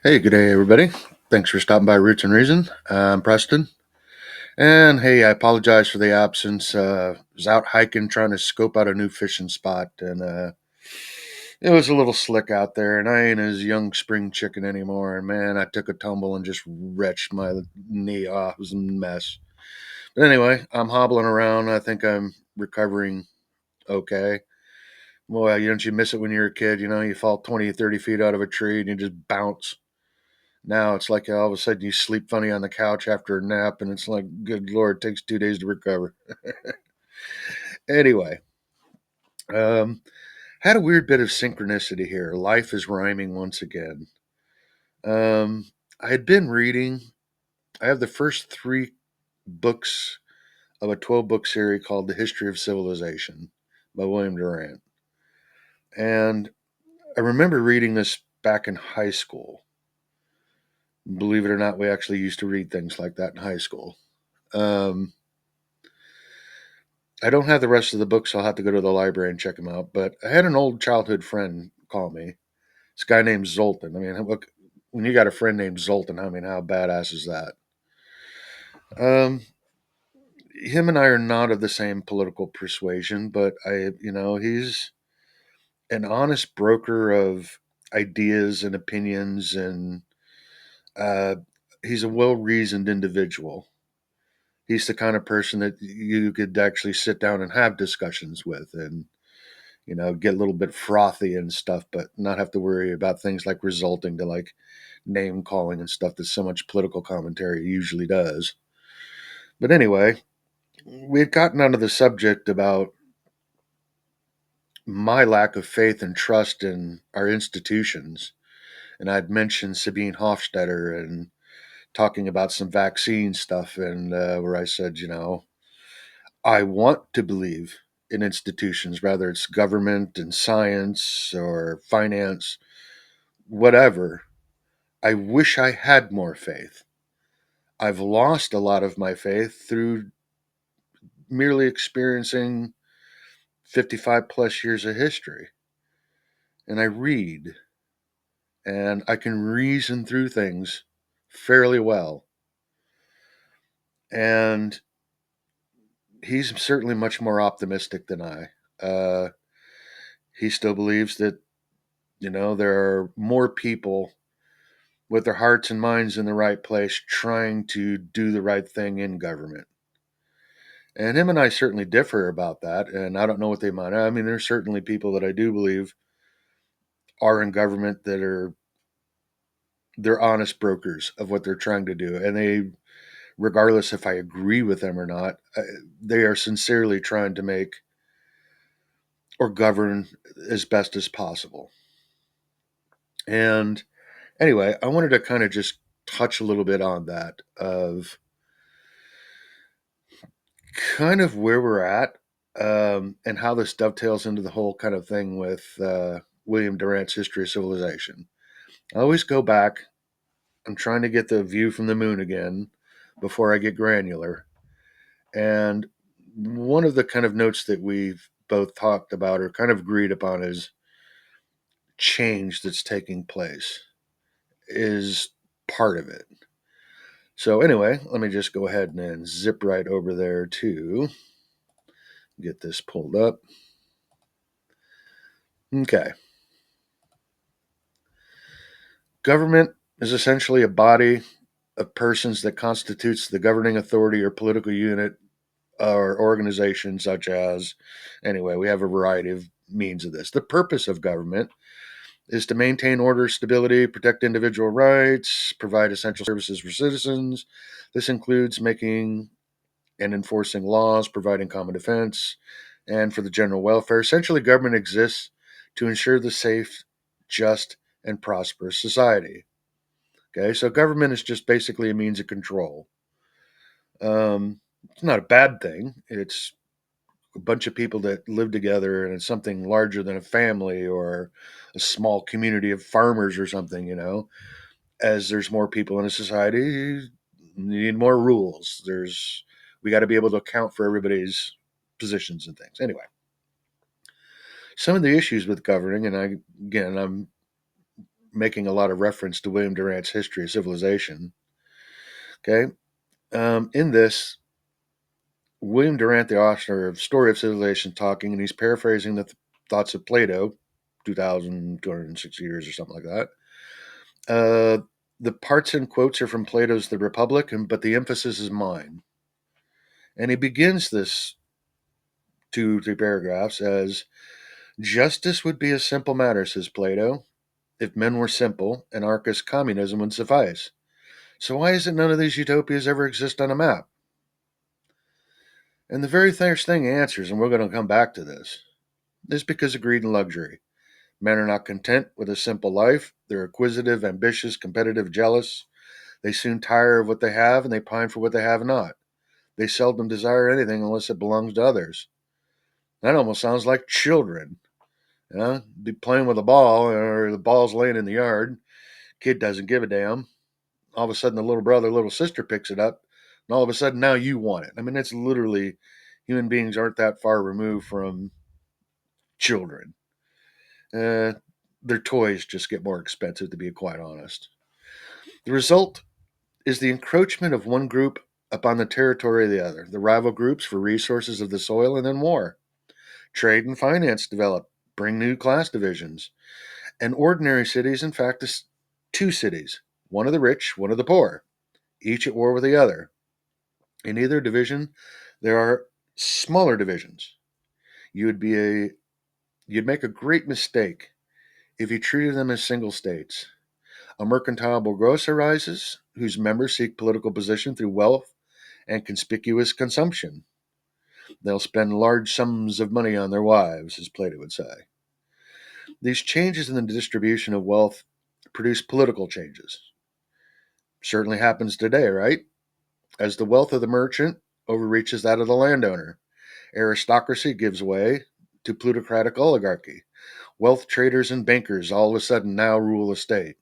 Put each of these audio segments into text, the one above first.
Hey, good day, everybody. Thanks for stopping by Roots and Reason. I'm Preston. And hey, I apologize for the absence. Was out hiking trying to scope out a new fishing spot, and it was a little slick out there, and I ain't as young spring chicken anymore. And man, I took a tumble and just wrenched my knee off. It was a mess. But anyway, I'm hobbling around. I think I'm recovering okay. Boy, don't you miss it when you're a kid? You fall 20, 30 feet out of a tree and you just bounce. Now it's like all of a sudden you sleep funny on the couch after a nap, and it's like, good Lord, it takes 2 days to recover. Anyway, um, had a weird bit of synchronicity here. Life is rhyming once again. Um, I had been reading, I have the first three books of a 12-book series called The History of Civilization by William Durant. And I remember reading this back in high school. Believe it or not, we actually used to read things like that in high school. Um, I don't have the rest of the books. So I'll have to go to the library and check them out. But I had an old childhood friend call me. This guy named Zoltan. I mean, look, when you got a friend named Zoltan, I mean, how badass is that? Um, him and I are not of the same political persuasion, but he's an honest broker of ideas and opinions, and uh, he's a well-reasoned individual. He's the kind of person that you could actually sit down and have discussions with, and get a little bit frothy and stuff, but not have to worry about things like resulting to like name calling and stuff that so much political commentary usually does. But anyway, we had gotten onto the subject about my lack of faith and trust in our institutions. And I'd mentioned Sabine Hofstetter and talking about some vaccine stuff, and where I said, I want to believe in institutions, whether it's government and science or finance, whatever. I wish I had more faith. I've lost a lot of my faith through merely experiencing 55 plus years of history. And I read and I can reason through things fairly well. And he's certainly much more optimistic than I. Uh, he still believes that, there are more people with their hearts and minds in the right place trying to do the right thing in government. And him and I certainly differ about that. And I don't know what they might. I mean, there's certainly people that I do believe are in government that they're honest brokers of what they're trying to do, and they, regardless if I agree with them or not, they are sincerely trying to make or govern as best as possible. And anyway, I wanted to kind of just touch a little bit on that of kind of where we're at, and how this dovetails into the whole kind of thing with William Durant's History of Civilization. I always go back. I'm trying to get the view from the moon again before I get granular. And one of the kind of notes that we've both talked about or kind of agreed upon is change that's taking place is part of it. So, anyway, let me just go ahead and then zip right over there to get this pulled up. Okay. Government is essentially a body of persons that constitutes the governing authority or political unit or organization, such as, anyway, we have a variety of means of this. The purpose of government is to maintain order, stability, protect individual rights, provide essential services for citizens. This includes making and enforcing laws, providing common defense, and for the general welfare. Essentially, government exists to ensure the safe, just, and prosperous society. Okay, so government is just basically a means of control. It's not a bad thing. It's a bunch of people that live together, and it's something larger than a family or a small community of farmers or something. As there's more people in a society, you need more rules. We got to be able to account for everybody's positions and things. Anyway, some of the issues with governing, and I'm making a lot of reference to William Durant's History of Civilization. Okay. In this, William Durant, the author of Story of Civilization, talking, and he's paraphrasing the thoughts of Plato, 2,260 years or something like that. The parts and quotes are from Plato's The Republic, but the emphasis is mine. And he begins this 2, 3 paragraphs as justice would be a simple matter, says Plato, if men were simple, anarchist communism would suffice. So why is it none of these utopias ever exist on a map? And the very first thing he answers, and we're going to come back to this, is because of greed and luxury. Men are not content with a simple life. They're acquisitive, ambitious, competitive, jealous. They soon tire of what they have and they pine for what they have not. They seldom desire anything unless it belongs to others. That almost sounds like children. You know, be playing with a ball or the ball's laying in the yard. Kid doesn't give a damn. All of a sudden, the little brother, little sister picks it up, and all of a sudden, now you want it. I mean, it's literally human beings aren't that far removed from children. Uh, their toys just get more expensive, to be quite honest. The result is the encroachment of one group upon the territory of the other, the rival groups for resources of the soil, and then war. Trade and finance develop, bring new class divisions. And ordinary cities, in fact, is two cities, one of the rich, one of the poor, each at war with the other. In either division, there are smaller divisions. You would be a you'd make a great mistake if you treated them as single states. A mercantile bourgeois arises, whose members seek political position through wealth and conspicuous consumption. They'll spend large sums of money on their wives, as Plato would say. These changes in the distribution of wealth produce political changes. Certainly happens today, right? As the wealth of the merchant overreaches that of the landowner, aristocracy gives way to plutocratic oligarchy. Wealth traders and bankers all of a sudden now rule the state.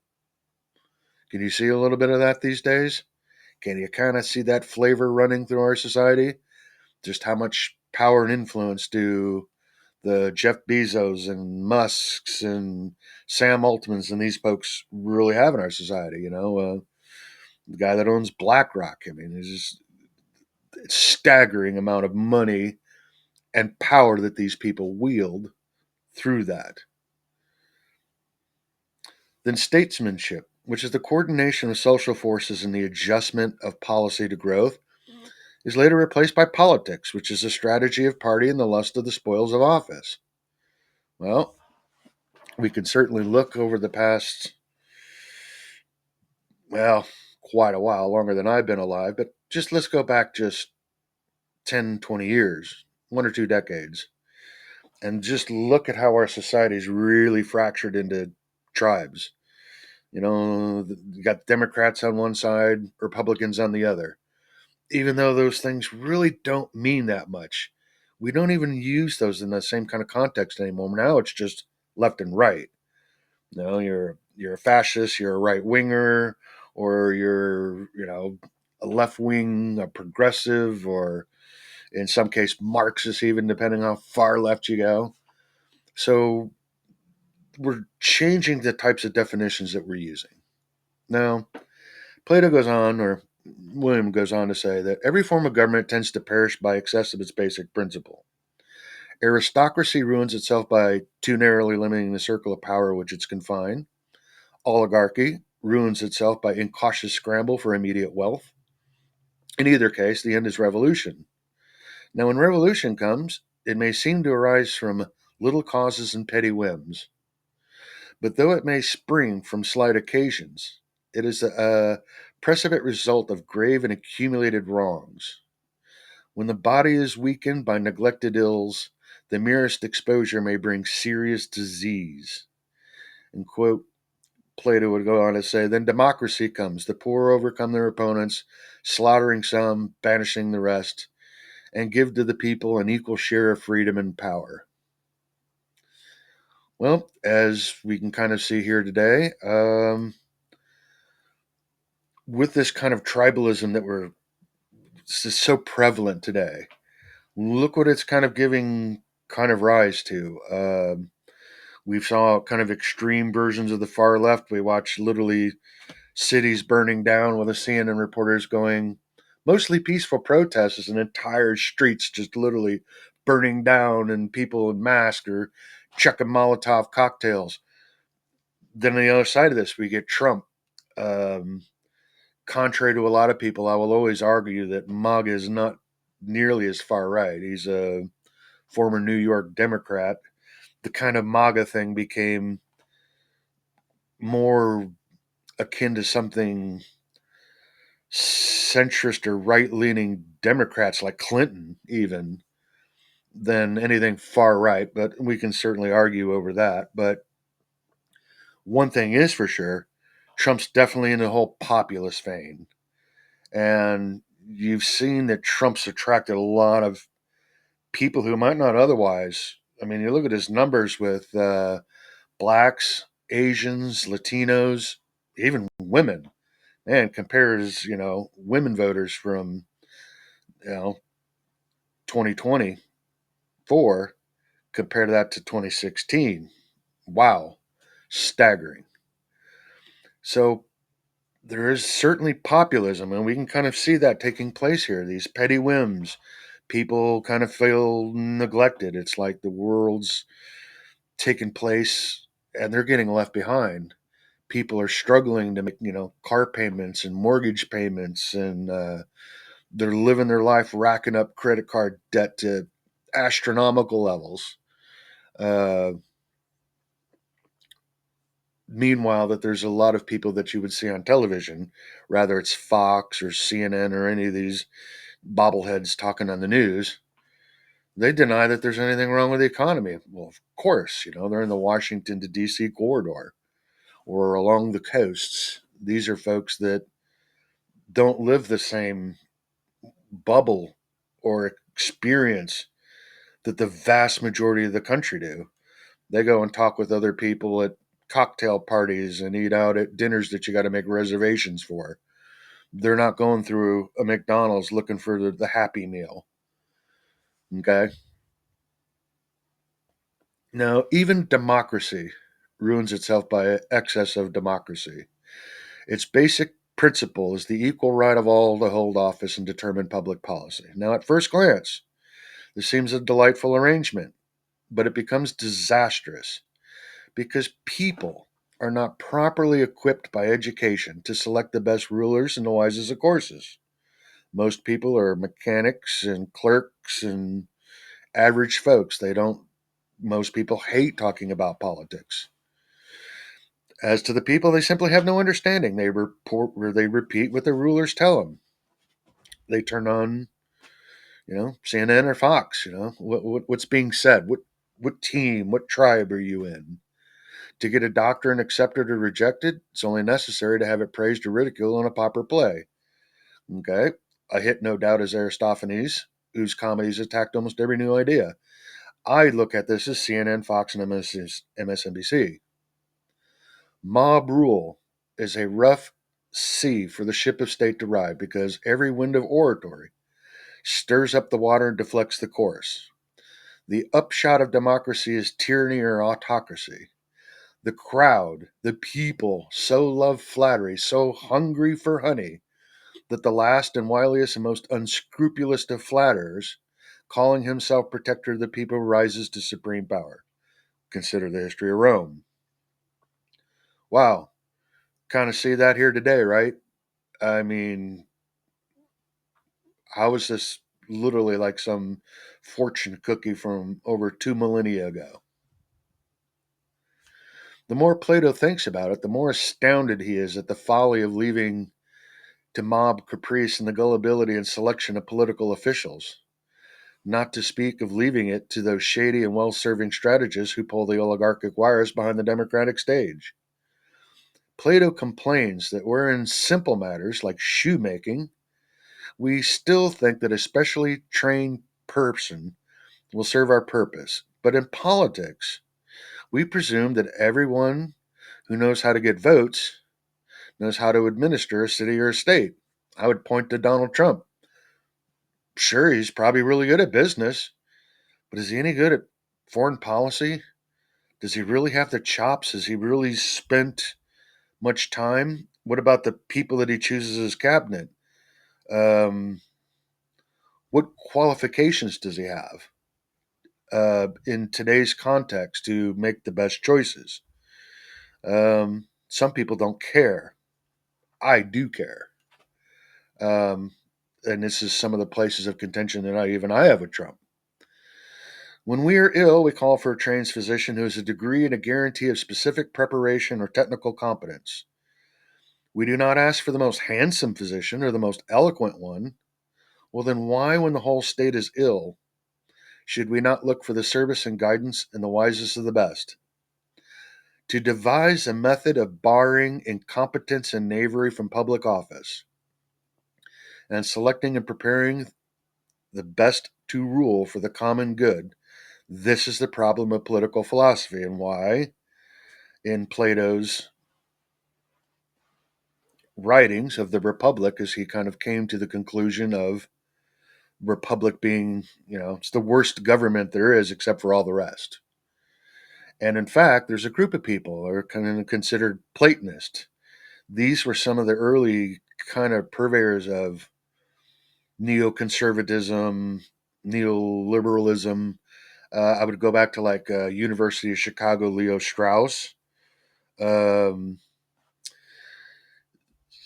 Can you see a little bit of that these days? Can you kind of see that flavor running through our society? Just how much power and influence do the Jeff Bezos and Musks and Sam Altmans and these folks really have in our society? The guy that owns BlackRock. I mean, it's just it's staggering amount of money and power that these people wield through that. Then statesmanship, which is the coordination of social forces and the adjustment of policy to growth, is later replaced by politics, which is the strategy of party and the lust of the spoils of office. Well, we can certainly look over the past, well, quite a while, longer than I've been alive, but just let's go back just 10, 20 years, 1 or 2 decades, and just look at how our society is really fractured into tribes. You got Democrats on one side, Republicans on the other. Even though those things really don't mean that much, we don't even use those in the same kind of context anymore. Now it's just left and right. You're a fascist, you're a right winger, or you're a left wing, a progressive, or in some case Marxist, even depending how far left you go. So we're changing the types of definitions that we're using. Now, Plato goes on, or William goes on to say that every form of government tends to perish by excess of its basic principle. Aristocracy ruins itself by too narrowly limiting the circle of power which it's confined. Oligarchy ruins itself by incautious scramble for immediate wealth. In either case, the end is revolution. Now, when revolution comes, it may seem to arise from little causes and petty whims, but though it may spring from slight occasions, it is a precipient result of grave and accumulated wrongs. When the body is weakened by neglected ills, the merest exposure may bring serious disease. And quote, Plato would go on to say, then democracy comes. The poor overcome their opponents, slaughtering some, banishing the rest, and give to the people an equal share of freedom and power. Well, as we can kind of see here today, with this kind of tribalism that is so prevalent today, look what it's kind of giving kind of rise to. We've saw kind of extreme versions of the far left. We watched literally cities burning down with the CNN reporters going, mostly peaceful protests and entire streets just literally burning down and people in masks or chucking Molotov cocktails. Then on the other side of this, we get Trump. Um, Contrary to a lot of people, I will always argue that MAGA is not nearly as far right. He's a former New York Democrat. The kind of MAGA thing became more akin to something centrist or right leaning Democrats like Clinton, even, than anything far right. But we can certainly argue over that. But one thing is for sure, Trump's definitely in the whole populist vein. And you've seen that Trump's attracted a lot of people who might not otherwise. I mean, you look at his numbers with blacks, Asians, Latinos, even women. Man, compares, women voters from, 2024, compare that to 2016. Wow, staggering. So there is certainly populism, and we can kind of see that taking place here. These petty whims, people kind of feel neglected. It's like the world's taking place and they're getting left behind. People are struggling to make, car payments and mortgage payments, and they're living their life racking up credit card debt to astronomical levels. Uh, Meanwhile, that there's a lot of people that you would see on television, rather it's Fox or CNN or any of these bobbleheads talking on the news, they deny that there's anything wrong with the economy. Well, of course, they're in the Washington to DC corridor or along the coasts. These are folks that don't live the same bubble or experience that the vast majority of the country do. They go and talk with other people at cocktail parties and eat out at dinners that you got to make reservations for. They're not going through a McDonald's looking for the Happy Meal. Okay. Now, even democracy ruins itself by excess of democracy. Its basic principle is the equal right of all to hold office and determine public policy. Now, at first glance, this seems a delightful arrangement, but it becomes disastrous because people are not properly equipped by education to select the best rulers and the wisest of courses. Most people are mechanics and clerks and average folks. Most people hate talking about politics. As to the people, they simply have no understanding. They repeat what the rulers tell them. They turn on, CNN or Fox. What's being said. What team, what tribe are you in? To get a doctrine accepted or rejected, it's only necessary to have it praised or ridiculed in a proper play. Okay, a hit no doubt is Aristophanes, whose comedies attacked almost every new idea. I look at this as CNN, Fox, and MSNBC. Mob rule is a rough sea for the ship of state to ride because every wind of oratory stirs up the water and deflects the course. The upshot of democracy is tyranny or autocracy. The crowd, the people, so love flattery, so hungry for honey, that the last and wiliest and most unscrupulous of flatterers, calling himself protector of the people, rises to supreme power. Consider the history of Rome. Wow, kind of see that here today, right? I mean, how is this literally like some fortune cookie from over 2 millennia ago? The more Plato thinks about it, the more astounded he is at the folly of leaving to mob caprice and the gullibility and selection of political officials, not to speak of leaving it to those shady and well serving strategists who pull the oligarchic wires behind the democratic stage. Plato complains that where in simple matters like shoemaking, we still think that a specially trained person will serve our purpose. But in politics, we presume that everyone who knows how to get votes knows how to administer a city or a state. I would point to Donald Trump. Sure, he's probably really good at business, but is he any good at foreign policy? Does he really have the chops? Has he really spent much time? What about the people that he chooses as cabinet? Um, what qualifications does he have in today's context to make the best choices? Some people don't care. I do care. Um, and this is some of the places of contention that I have with Trump. When we are ill, we call for a trained physician who has a degree and a guarantee of specific preparation or technical competence. We do not ask for the most handsome physician or the most eloquent one. Well, then why, when the whole state is ill, should we not look for the service and guidance in the wisest of the best? To devise a method of barring incompetence and knavery from public office, and selecting and preparing the best to rule for the common good, this is the problem of political philosophy, and why, in Plato's writings of the Republic, as he kind of came to the conclusion of Republic being, it's the worst government there is except for all the rest. And in fact, there's a group of people who are kind of considered Platonist. These were some of the early kind of purveyors of neoconservatism, neoliberalism. I would go back to like University of Chicago, Leo Strauss. Um,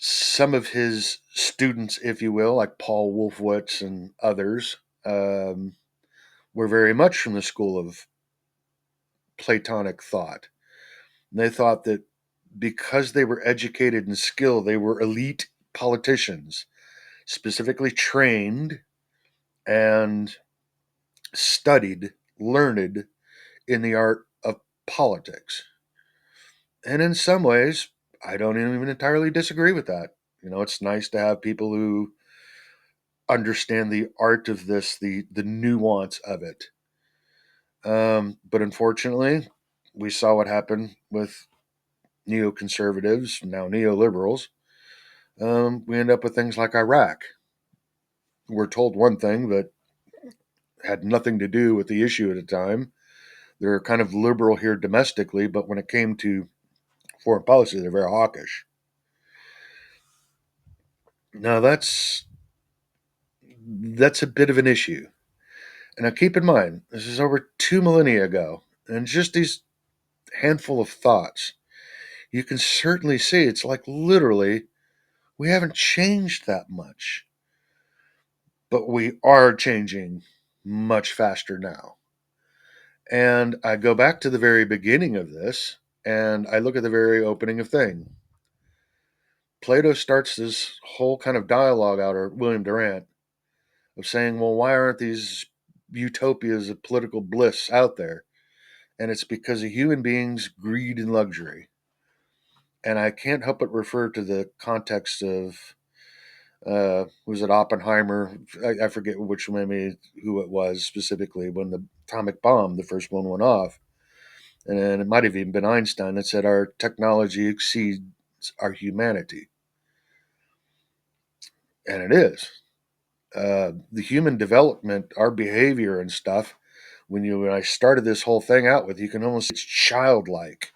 some of his students, if you will, like Paul Wolfowitz and others, um, were very much from the school of Platonic thought. They thought that because they were educated and skilled, they were elite politicians, specifically trained and studied, learned in the art of politics. And in some ways, I don't even entirely disagree with that. It's nice to have people who understand the art of this, the nuance of it. But unfortunately, we saw what happened with neoconservatives, now neoliberals. We end up with things like Iraq. We're told one thing that had nothing to do with the issue at the time. They're kind of liberal here domestically, but when it came to foreign policy, they're very hawkish. Now that's a bit of an issue. And now keep in mind, this is over 2 millennia ago, and just these handful of thoughts, you can certainly see it's like literally we haven't changed that much, but we are changing much faster now. And I go back to the very beginning of this, and I look at the very opening of thing. Plato starts this whole kind of dialogue out, or William Durant, of saying, well, why aren't these utopias of political bliss out there? And it's because of human beings' greed and luxury. And I can't help but refer to the context of, was it Oppenheimer? I forget which maybe who it was specifically when the atomic bomb, the first one, went off. And it might have even been Einstein that said our technology exceeds our humanity. And it is. The human development, our behavior and stuff, when I started this whole thing out with, you can almost it's childlike.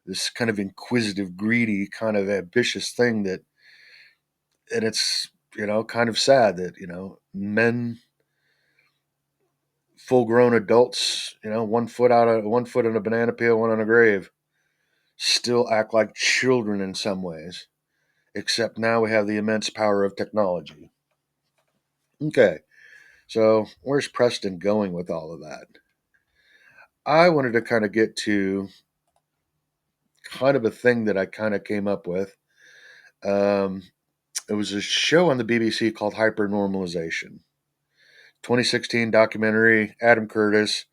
This kind of inquisitive, greedy, kind of ambitious thing that, and it's kind of sad that men, full grown adults, 1 foot in a banana peel, one on a grave, still act like children in some ways. Except now we have the immense power of technology. Okay, so where's Preston going with all of that? I wanted to kind of get to kind of a thing that I kind of came up with. Um, it was a show on the BBC called Hypernormalization. 2016 documentary, Adam Curtis,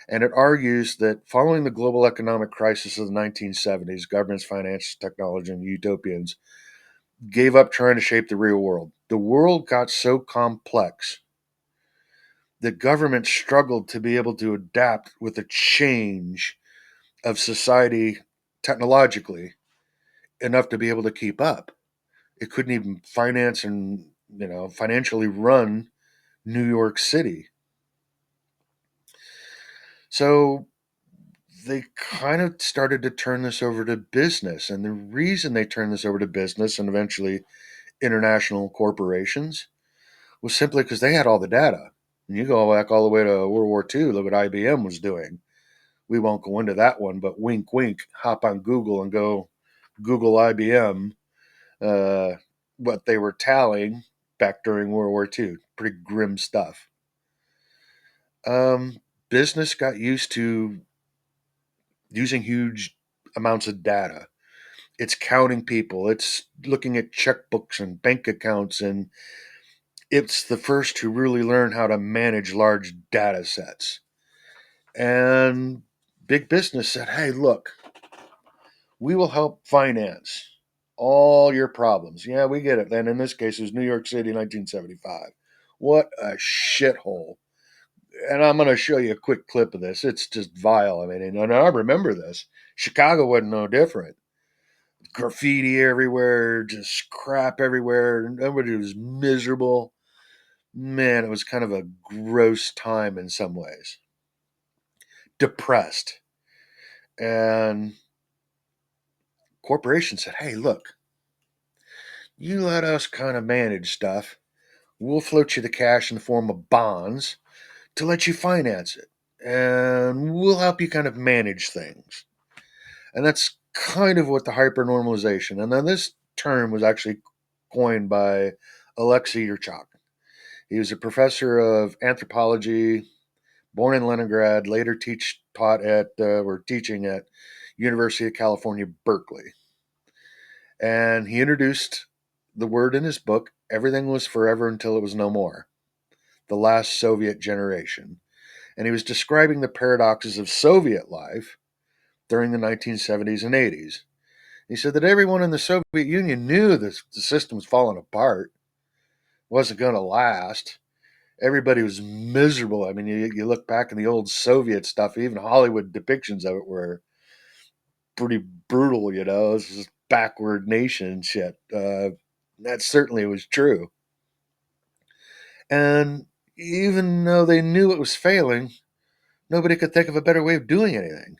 and it argues that following the global economic crisis of the 1970s, governments, finance, technology, and utopians gave up trying to shape the real world. The world got so complex that government struggled to be able to adapt with the change of society technologically enough to be able to keep up. It couldn't even finance and financially run New York City. So they kind of started to turn this over to business. And the reason they turned this over to business and eventually international corporations was simply because they had all the data. And you go back all the way to World War II, look what IBM was doing. We won't go into that one, but wink, wink, hop on Google and go Google IBM, uh, what they were tallying back during World War II. Pretty grim stuff. Um, Business got used to using huge amounts of data. It's counting people, it's looking at checkbooks and bank accounts, and it's the first to really learn how to manage large data sets. And big business said, hey, look, we will help finance all your problems. Yeah, we get it. And in this case, it was New York City, 1975. What a shithole. And I'm going to show you a quick clip of this. It's just vile. I mean, and I remember this. Chicago wasn't no different. Graffiti everywhere, just crap everywhere. Everybody was miserable. Man, it was kind of a gross time in some ways. Depressed. And corporations said, hey, look, you let us kind of manage stuff. We'll float you the cash in the form of bonds to let you finance it. And we'll help you kind of manage things. And that's kind of what the hypernormalization. And then this term was actually coined by Alexei Yurchak. He was a professor of anthropology, born in Leningrad, later taught at or teaching at University of California, Berkeley. And he introduced the word in his book, Everything Was Forever Until It Was No More, The Last Soviet Generation. And he was describing the paradoxes of Soviet life during the 1970s and 80s. He said that everyone in the Soviet Union knew the system was falling apart, wasn't going to last. Everybody was miserable. I mean, you look back in the old Soviet stuff, even Hollywood depictions of it were pretty brutal, you know. This is backward nation shit. That certainly was true. And even though they knew it was failing, nobody could think of a better way of doing anything.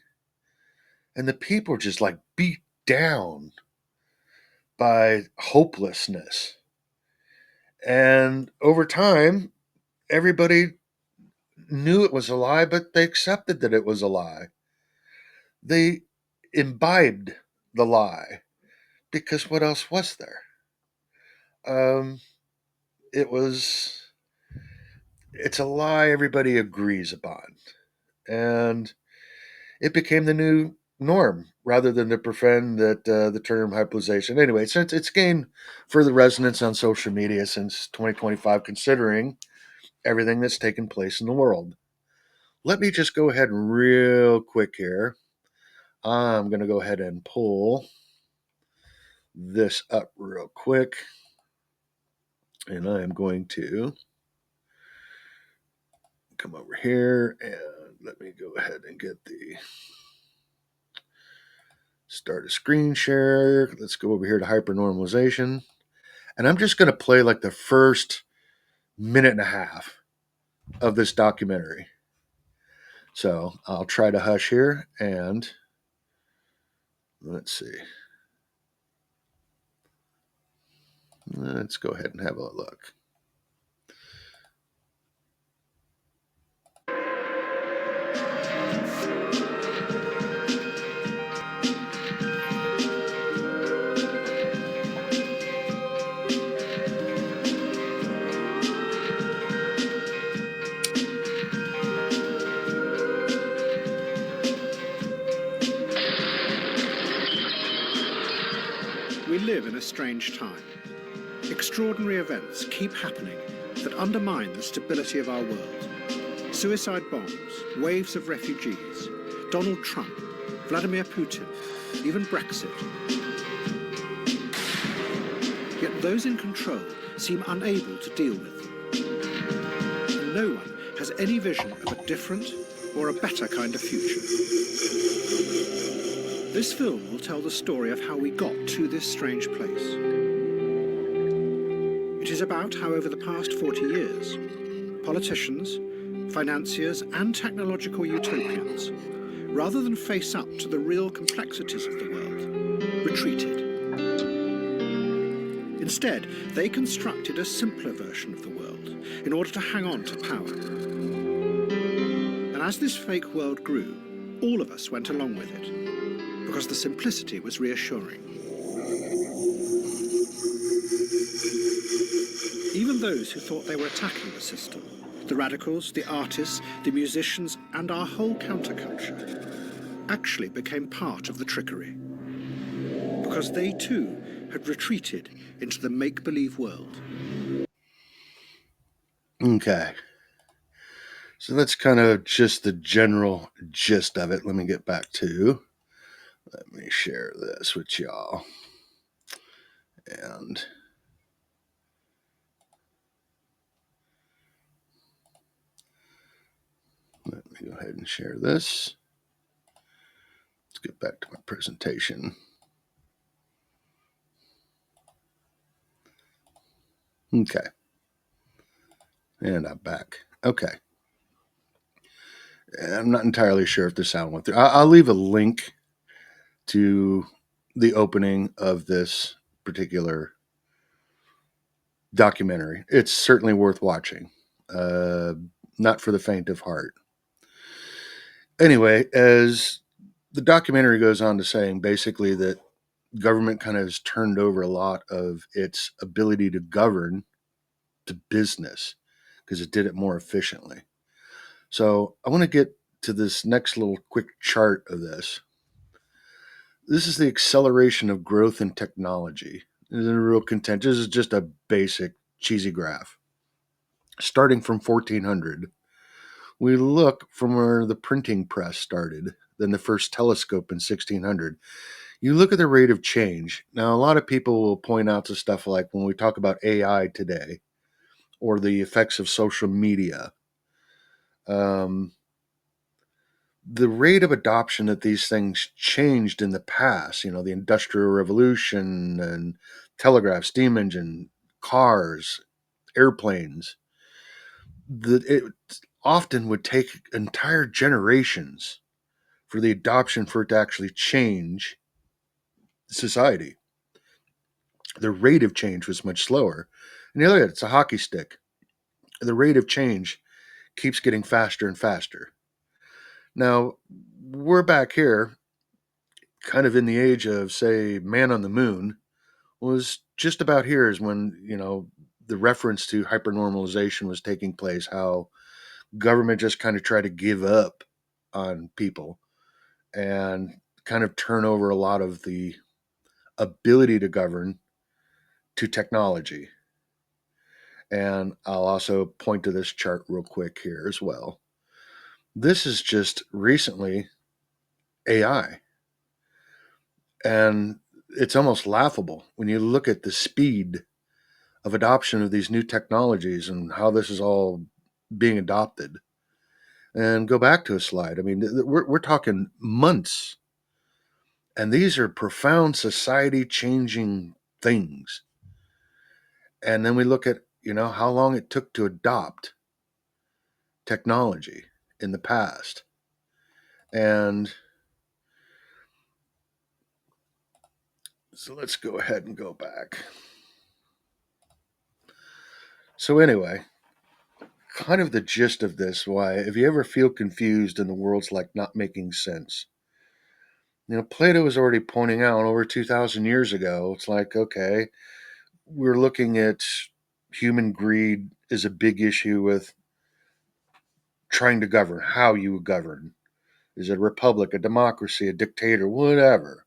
And the people were just like beat down by hopelessness. And over time, everybody knew it was a lie, but they accepted that it was a lie. They imbibed the lie because what else was there? Um, it was, it's a lie everybody agrees upon. And it became the new norm rather than to pretend that the term hypolization. Anyway, since it's gained further resonance on social media since 2025, considering everything that's taken place in the world. Let me just go ahead and real quick here. I'm going to go ahead and pull this up real quick. And I am going to come over here and let me go ahead and get the start a screen share. Let's go over here to hypernormalization. And I'm just going to play like the first minute and a half of this documentary. So I'll try to hush here and let's see. Let's go ahead and have a look. We live in a strange time. Extraordinary events keep happening that undermine the stability of our world. Suicide bombs, waves of refugees, Donald Trump, Vladimir Putin, even Brexit. Yet those in control seem unable to deal with them. And no one has any vision of a different or a better kind of future. This film will tell the story of how we got to this strange place. It is about how over the past 40 years, politicians, financiers and technological utopians rather than face up to the real complexities of the world, retreated. Instead, they constructed a simpler version of the world in order to hang on to power. And as this fake world grew, all of us went along with it, because the simplicity was reassuring. Even those who thought they were attacking the system, the radicals, the artists, the musicians, and our whole counterculture, actually became part of the trickery, because they too had retreated into the make-believe world. Okay. So that's kind of just the general gist of it. Let me get back to. Let me share this with y'all. And let me go ahead and share this. Let's get back to my presentation. Okay. And I'm back. Okay. I'm not entirely sure if the sound went through. I'll leave a link to the opening of this particular documentary. It's certainly worth watching. Uh, Not for the faint of heart. Anyway, as the documentary goes on to saying basically that government kind of has turned over a lot of its ability to govern to business because it did it more efficiently. So I want to get to this next little quick chart of this. This is the acceleration of growth in technology. This is a real content. This is just a basic cheesy graph. Starting from 1400, we look from where the printing press started, then the first telescope in 1600. You look at the rate of change. Now, a lot of people will point out to stuff like when we talk about AI today or the effects of social media, um, the rate of adoption that these things changed in the past, the Industrial Revolution and telegraph, steam engine, cars, airplanes, that it often would take entire generations for the adoption for it to actually change society. The rate of change was much slower. And you look at it, it's a hockey stick. The rate of change keeps getting faster and faster. Now, we're back here, kind of in the age of, say, Man on the Moon, was just about here is when, the reference to hypernormalization was taking place, how government just kind of tried to give up on people and kind of turn over a lot of the ability to govern to technology. And I'll also point to this chart real quick here as well. This is just recently AI. And it's almost laughable when you look at the speed of adoption of these new technologies and how this is all being adopted. And go back to a slide. I mean, we're talking months. And these are profound society changing things. And then we look at, how long it took to adopt technology in the past. And so let's go ahead and go back. So, anyway, kind of the gist of this why, if you ever feel confused and the world's like not making sense, Plato was already pointing out over 2,000 years ago, it's like, okay, we're looking at human greed is a big issue with trying to govern, how you govern. Is it a republic, a democracy, a dictator, whatever?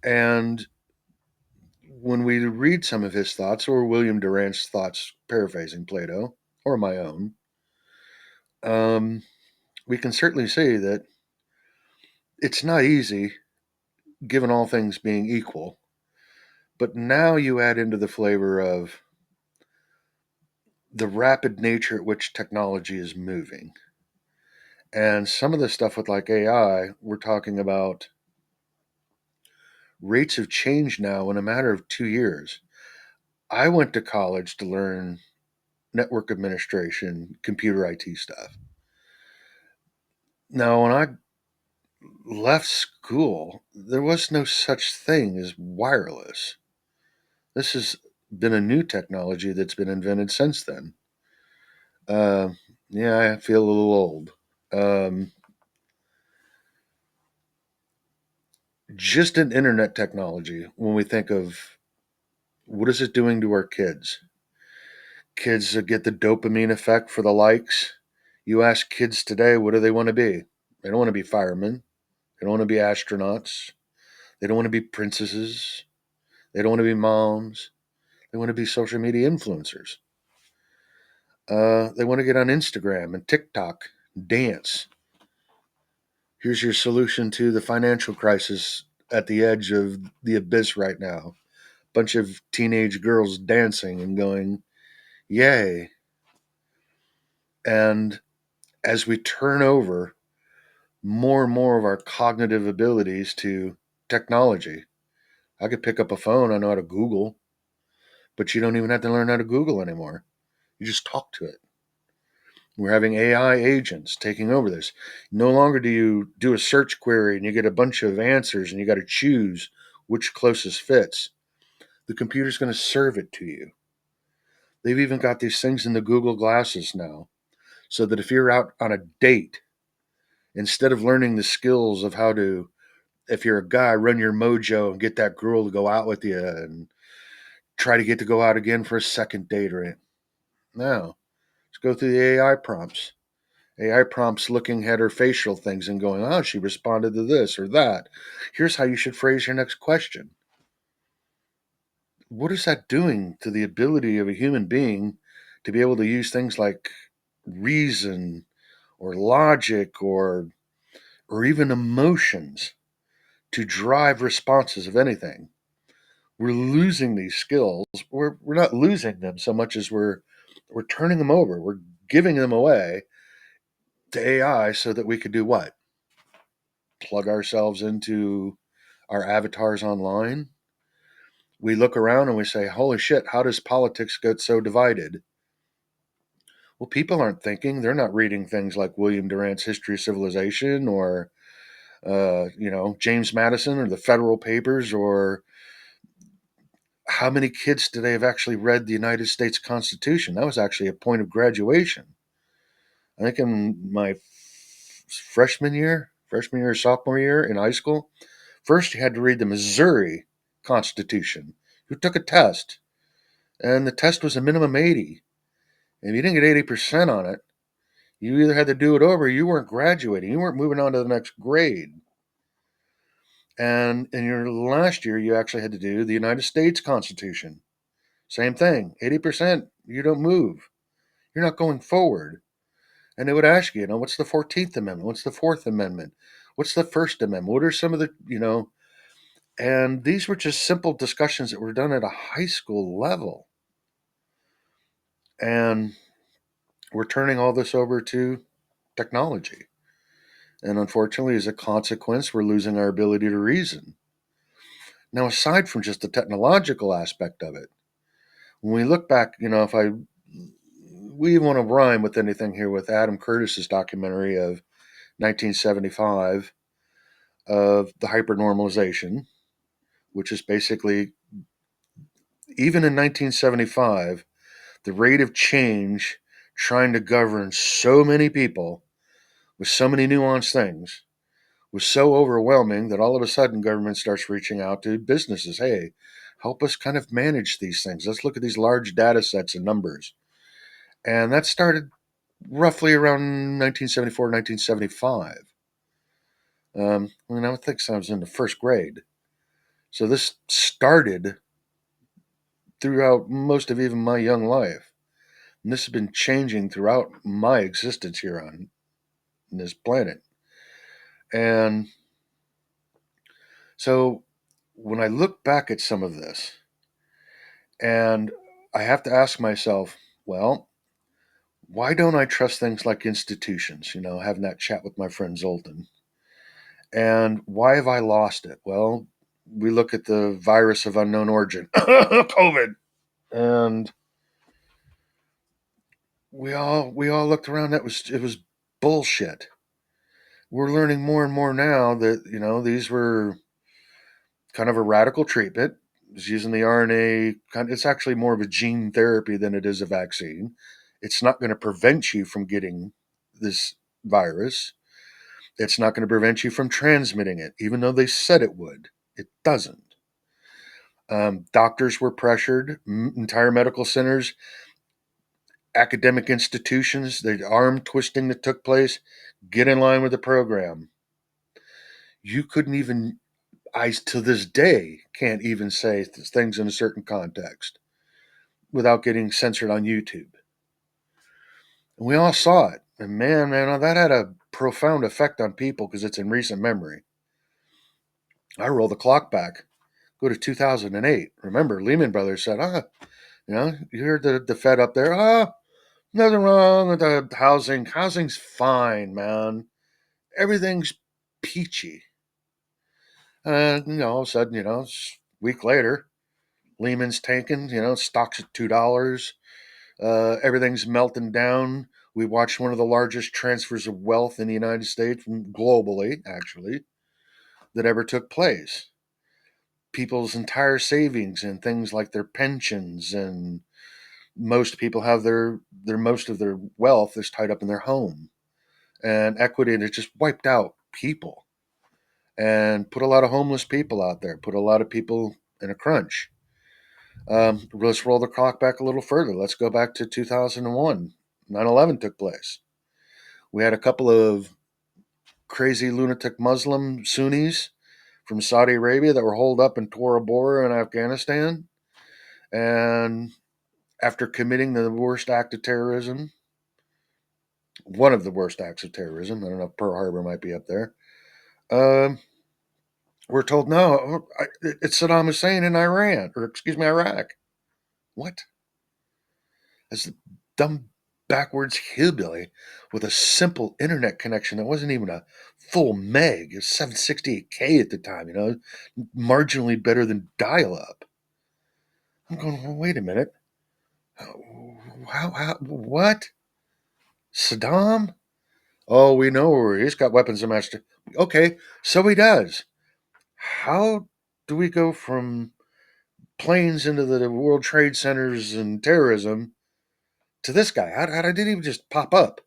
And when we read some of his thoughts, or William Durant's thoughts, paraphrasing Plato, or my own, um, we can certainly see that it's not easy, given all things being equal. But now you add into the flavor of the rapid nature at which technology is moving. And some of the stuff with like AI, we're talking about rates of change now in a matter of 2 years. I went to college to learn network administration, computer IT stuff. Now, when I left school, there was no such thing as wireless. This has been a new technology that's been invented since then. Uh, yeah, I feel a little old. Um, just in internet technology, when we think of what is it doing to our kids? Kids that get the dopamine effect for the likes. You ask kids today, what do they want to be? They don't want to be firemen. They don't want to be astronauts. They don't want to be princesses. They don't want to be moms. They want to be social media influencers. They want to get on Instagram and TikTok, dance. Here's your solution to the financial crisis at the edge of the abyss right now. Bunch of teenage girls dancing and going, yay. And as we turn over more and more of our cognitive abilities to technology, I could pick up a phone, I know how to Google, but you don't even have to learn how to Google anymore. You just talk to it. We're having AI agents taking over this. No longer do you do a search query and you get a bunch of answers and you got to choose which closest fits. The computer's going to serve it to you. They've even got these things in the Google glasses now, so that if you're out on a date, instead of learning the skills of how to, if you're a guy, run your mojo and get that girl to go out with you and try to get to go out again for a second date or anything. No, let's go through the AI prompts. AI prompts looking at her facial things and going, oh, she responded to this or that. Here's how you should phrase your next question. What is that doing to the ability of a human being to be able to use things like reason or logic or even emotions to drive responses of anything? We're losing these skills. We're not losing them so much as we're turning them over. We're giving them away to AI so that we could do what? Plug ourselves into our avatars online. We look around and we say, holy shit, how does politics get so divided? Well, people aren't thinking. They're not reading things like William Durant's History of Civilization or, James Madison or the Federal Papers, or how many kids today have actually read the United States Constitution? That was actually a point of graduation. I think in my freshman year, sophomore year in high school, first you had to read the Missouri Constitution. You took a test, and the test was a minimum 80. And if you didn't get 80% on it, you either had to do it over or you weren't graduating. You weren't moving on to the next grade. And in your last year, you actually had to do the United States Constitution. Same thing, 80%, you don't move. You're not going forward. And they would ask you, what's the 14th Amendment? What's the Fourth Amendment? What's the First Amendment? What are some of and these were just simple discussions that were done at a high school level. And we're turning all this over to technology. And unfortunately, as a consequence, we're losing our ability to reason. Now, aside from just the technological aspect of it, when we look back, if we want to rhyme with anything here with Adam Curtis's documentary of 1975 of the hypernormalization, which is basically, even in 1975, the rate of change trying to govern so many people with so many nuanced things was so overwhelming that all of a sudden government starts reaching out to businesses. Hey, help us kind of manage these things. Let's look at these large data sets and numbers. And that started roughly around 1974, 1975. I think I was in the first grade. So this started throughout most of even my young life. And this has been changing throughout my existence here on this planet. And so when I look back at some of this, and I have to ask myself, well, why don't I trust things like institutions? Having that chat with my friend Zoltan. And why have I lost it? Well, we look at the virus of unknown origin, COVID, and we all looked around. It was bullshit. We're learning more and more now that, these were kind of a radical treatment. It's using the RNA. It's actually more of a gene therapy than it is a vaccine. It's not going to prevent you from getting this virus. It's not going to prevent you from transmitting it, even though they said it would. It doesn't. Doctors were pressured, entire medical centers, academic institutions, the arm twisting that took place, get in line with the program. You couldn't even, I to this day can't even say things in a certain context without getting censored on YouTube. And we all saw it. And man, that had a profound effect on people because it's in recent memory. I roll the clock back, go to 2008. Remember, Lehman Brothers said, you heard the Fed up there, nothing wrong with the housing. Housing's fine, man. Everything's peachy. And, all of a sudden, a week later, Lehman's tanking, stocks at $2. Everything's melting down. We watched one of the largest transfers of wealth in the United States, globally, actually, that ever took place. People's entire savings and things like their pensions, and most people have their most of their wealth is tied up in their home, and equity, and it just wiped out people and put a lot of homeless people out there, put a lot of people in a crunch. Let's roll the clock back a little further. Let's go back to 2001. 9/11 took place. We had a couple of crazy lunatic Muslim Sunnis from Saudi Arabia that were holed up in Tora Bora in Afghanistan. And after committing the worst act of terrorism, one of the worst acts of terrorism, I don't know if Pearl Harbor might be up there, um, we're told, no, it's Saddam Hussein in Iran, or excuse me, Iraq. What? As a dumb, backwards hillbilly with a simple internet connection that wasn't even a full meg. It was 768K at the time, marginally better than dial up. I'm going, well, wait a minute. What? Saddam? Oh, we know where he's got weapons of mass. Okay, so he does. How do we go from planes into the World Trade Centers and terrorism to this guy? How did he just pop up?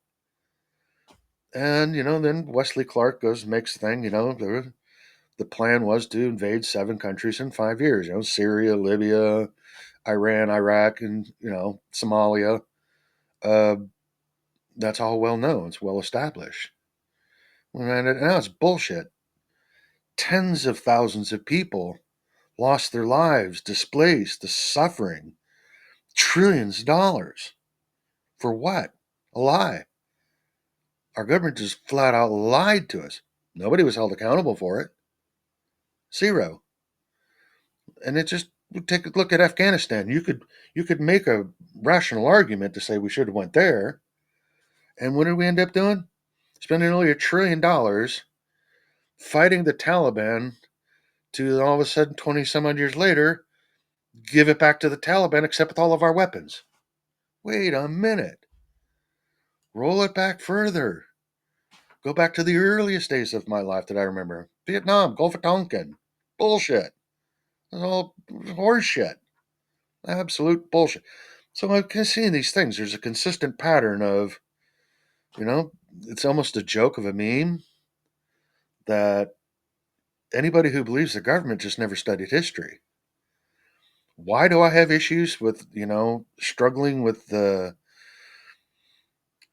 And, then Wesley Clark goes and makes the thing, the plan was to invade 7 countries in 5 years, Syria, Libya, Iran, Iraq, and, Somalia. Uh, that's all well known. It's well established. And now it's bullshit. Tens of thousands of people lost their lives, displaced, the suffering, trillions of dollars. For what? A lie. Our government just flat out lied to us. Nobody was held accountable for it. Zero. And it just take a look at Afghanistan. You could make a rational argument to say we should have went there. And what did we end up doing? Spending nearly $1 trillion fighting the Taliban to all of a sudden 20 some odd years later give it back to the Taliban except with all of our weapons. Wait a minute. Roll it back further. Go back to the earliest days of my life that I remember. Vietnam, Gulf of Tonkin. Bullshit. It's all horseshit. Absolute bullshit. So I'm kind of seeing these things. There's a consistent pattern of, you know, it's almost a joke of a meme that anybody who believes the government just never studied history. Why do I have issues with, struggling with the.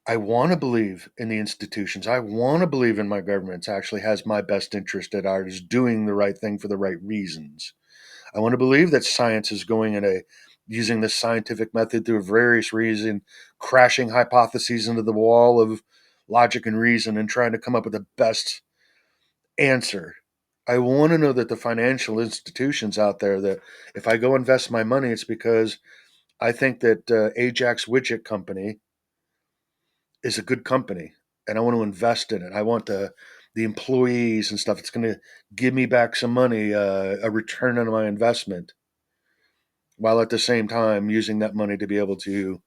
I want to believe in the institutions. I want to believe in my government actually has my best interest at heart, is doing the right thing for the right reasons. I want to believe that science is going in a using this scientific method through various reasons, crashing hypotheses into the wall of logic and reason and trying to come up with the best answer. I want to know that the financial institutions out there, that if I go invest my money, it's because I think that Ajax Widget Company is a good company and I want to invest in it. I want the employees and stuff. It's going to give me back some money, a return on my investment, while at the same time using that money to be able to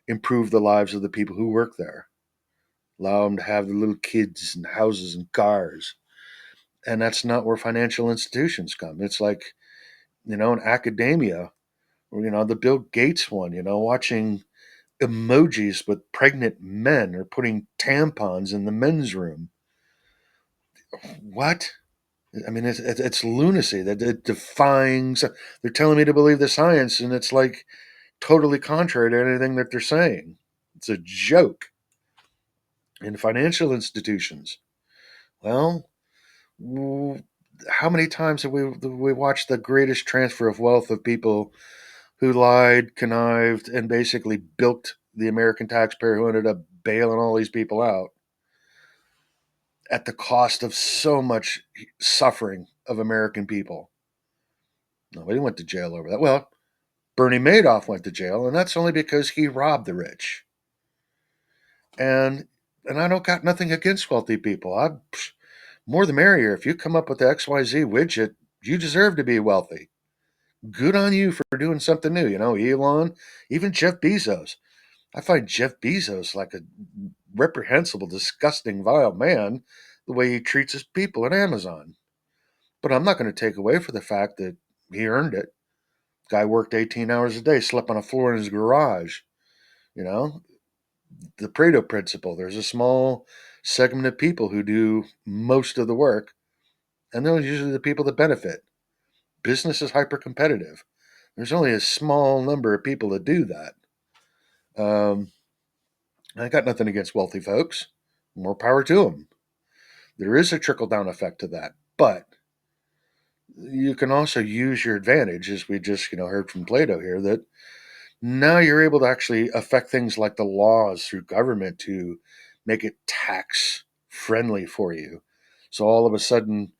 improve the lives of the people who work there. allow them to have the little kids and houses and cars. And that's not where financial institutions come. It's like, in academia, the Bill Gates one, watching emojis with pregnant men or putting tampons in the men's room. What? I mean, it's lunacy that it defying. They're telling me to believe the science, and it's like totally contrary to anything that they're saying. It's a joke. In financial institutions, well, how many times have we watched the greatest transfer of wealth of people who lied, connived, and basically bilked the American taxpayer who ended up bailing all these people out at the cost of so much suffering of American people? Nobody went to jail over that. Well, Bernie Madoff went to jail, and that's only because he robbed the rich. And and I don't got nothing against wealthy people. More the merrier. If you come up with the XYZ widget, you deserve to be wealthy. Good on you for doing something new. Elon, even Jeff Bezos. I find Jeff Bezos like a reprehensible, disgusting, vile man, the way he treats his people at Amazon. But I'm not going to take away for the fact that he earned it. Guy worked 18 hours a day, slept on a floor in his garage. You know, the Pareto principle. There's a small segment of people who do most of the work, and those are usually the people that benefit. Business is hyper competitive. There's only a small number of people that do that. Um, I got nothing against wealthy folks. More power to them. There is a trickle down effect to that, but you can also use your advantage, as we just heard from Plato here, that now you're able to actually affect things like the laws through government to make it tax friendly for you. So all of a sudden,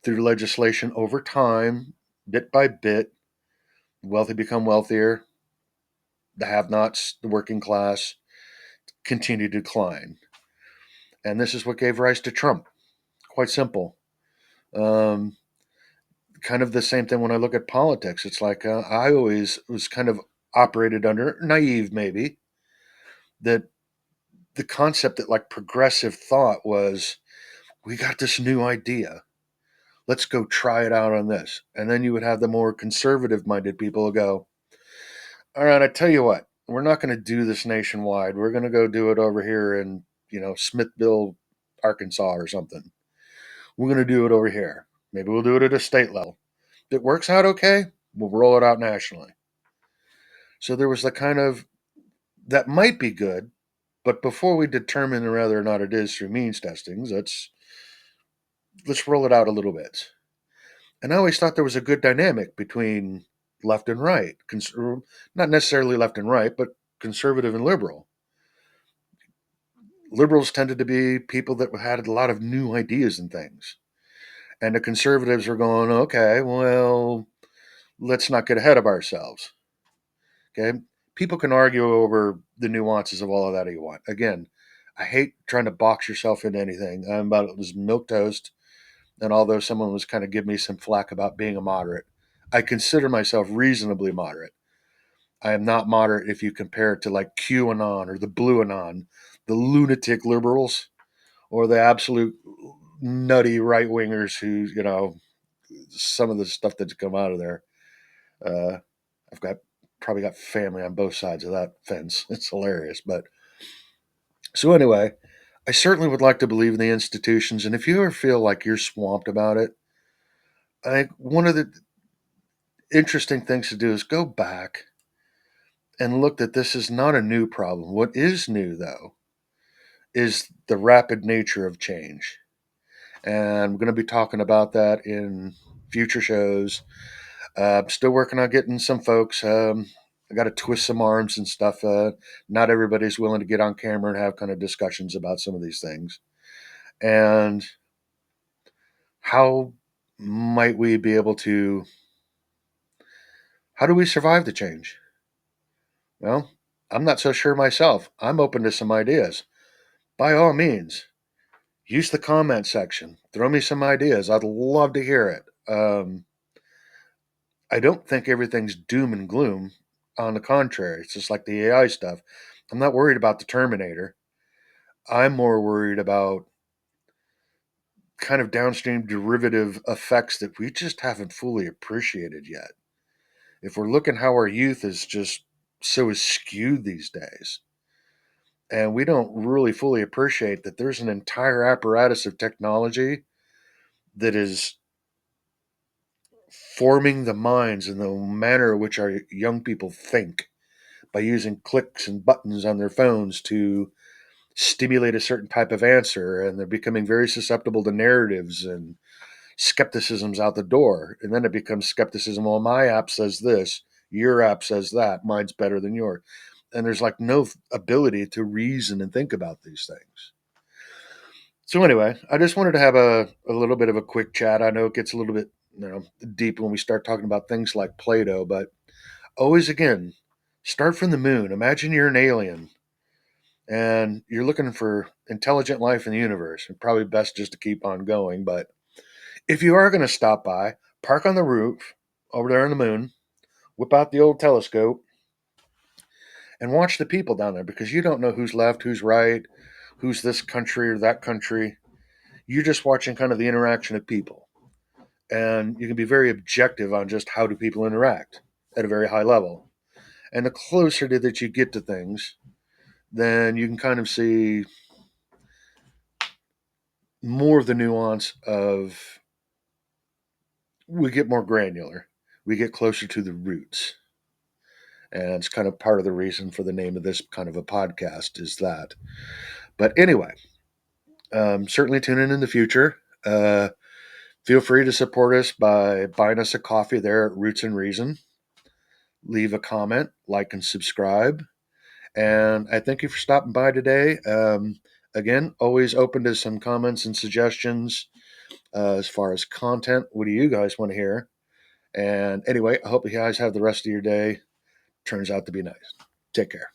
through legislation over time, bit by bit, the wealthy become wealthier, the have nots, the working class, continue to decline. And this is what gave rise to Trump. Quite simple. Um, Kind of the same thing when I look at politics. It's like I always was kind of operated under, naive maybe, that the concept that like progressive thought was, we got this new idea. Let's go try it out on this. And then you would have the more conservative minded people go, all right, I tell you what, we're not going to do this nationwide. We're going to go do it over here in, Smithville, Arkansas or something. We're going to do it over here. Maybe we'll do it at a state level. If it works out okay, we'll roll it out nationally. So there was the kind of, that might be good, but before we determine whether or not it is through means testings, let's roll it out a little bit. And I always thought there was a good dynamic between left and right, not necessarily left and right, but conservative and liberal. Liberals tended to be people that had a lot of new ideas and things, and the conservatives were going, okay, well, let's not get ahead of ourselves. Okay, people can argue over the nuances of all of that you want. Again, I hate trying to box yourself into anything. I'm about as milk toast. And although someone was kind of giving me some flack about being a moderate, I consider myself reasonably moderate. I am not moderate if you compare it to like QAnon or the Blue Anon, the lunatic liberals, or the absolute nutty right wingers who, some of the stuff that's come out of there. Uh, I've got probably got family on both sides of that fence. It's hilarious. But so anyway, I certainly would like to believe in the institutions. And if you ever feel like you're swamped about it, I think one of the interesting things to do is go back and look that this is not a new problem. What is new, though, is the rapid nature of change. And we're going to be talking about that in future shows. I'm still working on getting some folks. I got to twist some arms and stuff. Not everybody's willing to get on camera and have kind of discussions about some of these things. And how might we be able to, how do we survive the change? Well, I'm not so sure myself. I'm open to some ideas. By all means, use the comment section. Throw me some ideas. I'd love to hear it. I don't think everything's doom and gloom. On the contrary, it's just like the AI stuff. I'm not worried about the Terminator. I'm more worried about kind of downstream derivative effects that we just haven't fully appreciated yet. If we're looking how our youth is just so skewed these days, and we don't really fully appreciate that there's an entire apparatus of technology that is forming the minds and the manner in which our young people think by using clicks and buttons on their phones to stimulate a certain type of answer, and they're becoming very susceptible to narratives, and skepticism's out the door. And then it becomes skepticism. Well, my app says this, your app says that, mine's better than yours. And there's like no ability to reason and think about these things. So anyway, I just wanted to have a little bit of a quick chat. I know it gets a little bit, deep when we start talking about things like Plato, but always again, start from the moon. Imagine you're an alien and you're looking for intelligent life in the universe. And probably best just to keep on going. But if you are going to stop by, park on the roof over there on the moon, whip out the old telescope, and watch the people down there, because you don't know who's left, who's right, who's this country or that country. You're just watching kind of the interaction of people. And you can be very objective on just how do people interact at a very high level. And the closer that you get to things, then you can kind of see more of the nuance of, we get more granular. We get closer to the roots. And it's kind of part of the reason for the name of this kind of a podcast is that. But anyway, certainly tune in the future. Feel free to support us by buying us a coffee there at Roots and Reason. Leave a comment, like, and subscribe. And I thank you for stopping by today. Again, always open to some comments and suggestions as far as content. What do you guys want to hear? And anyway, I hope you guys have the rest of your day. Turns out to be nice. Take care.